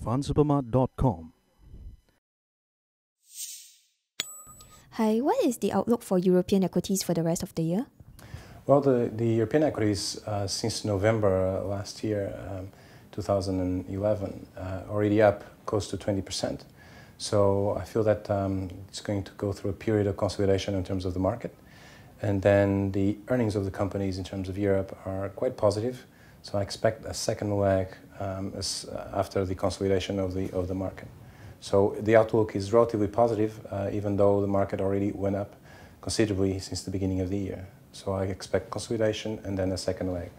Fundsupermart.com. Hi, what is the outlook for European equities for the rest of the year? Well, the European equities since November last year, 2011, already up close to 20%. So I feel that it's going to go through a period of consolidation in terms of the market. And then the earnings of the companies in terms of Europe are quite positive. So I expect a second leg after the consolidation of the market. So the outlook is relatively positive, even though the market already went up considerably since the beginning of the year. So I expect consolidation and then a second leg.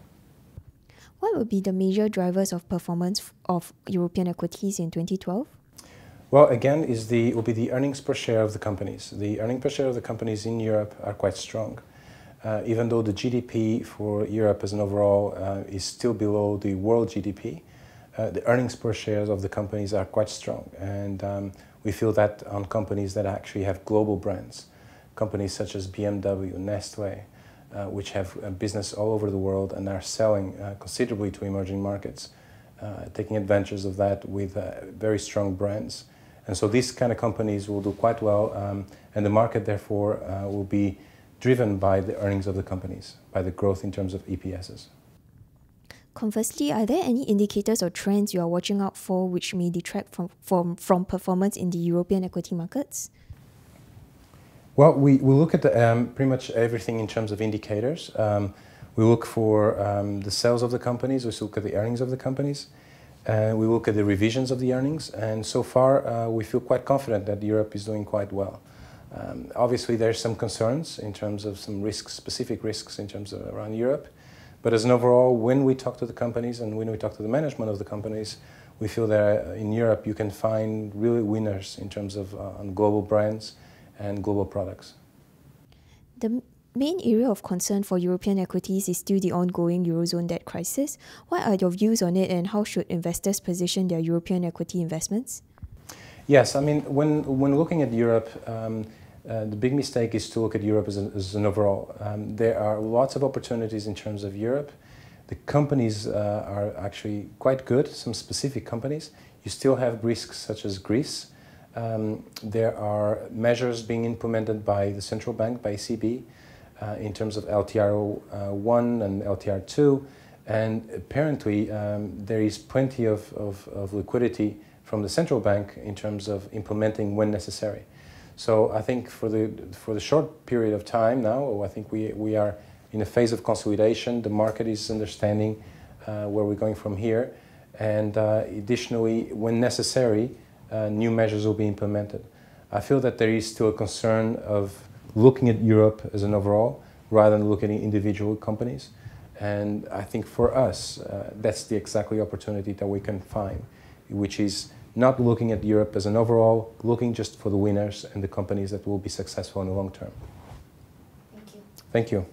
What would be the major drivers of performance of European equities in 2012? Well, again, will be the earnings per share of the companies. The earnings per share of the companies in Europe are quite strong. Even though the GDP for Europe as an overall is still below the world GDP, the earnings per shares of the companies are quite strong. And we feel that on companies that actually have global brands, companies such as BMW, Nestlé, which have a business all over the world and are selling considerably to emerging markets, taking advantage of that with very strong brands. And so these kind of companies will do quite well, and the market therefore will be driven by the earnings of the companies, by the growth in terms of EPSs. Conversely, are there any indicators or trends you are watching out for which may detract from performance in the European equity markets? Well, we look at pretty much everything in terms of indicators. We look for the sales of the companies, we look at the earnings of the companies, and we look at the revisions of the earnings. And so far, we feel quite confident that Europe is doing quite well. Obviously, there's some concerns in terms of some risks, specific risks in terms of around Europe. But as an overall, when we talk to the companies and when we talk to the management of the companies, we feel that in Europe you can find really winners in terms of on global brands and global products. The main area of concern for European equities is still the ongoing Eurozone debt crisis. What are your views on it, and how should investors position their European equity investments? Yes, I mean, when looking at Europe, the big mistake is to look at Europe as an overall. There are lots of opportunities in terms of Europe. The companies are actually quite good, some specific companies. You still have risks such as Greece. There are measures being implemented by the central bank, by ECB, in terms of LTR1 and LTR2. And apparently there is plenty of liquidity from the central bank in terms of implementing when necessary. So I think for the short period of time now, I think we are in a phase of consolidation. The market is understanding where we're going from here. And additionally, when necessary, new measures will be implemented. I feel that there is still a concern of looking at Europe as an overall rather than looking at individual companies. And I think for us, that's the exactly opportunity that we can find, which is not looking at Europe as an overall, looking just for the winners and the companies that will be successful in the long term. Thank you. Thank you.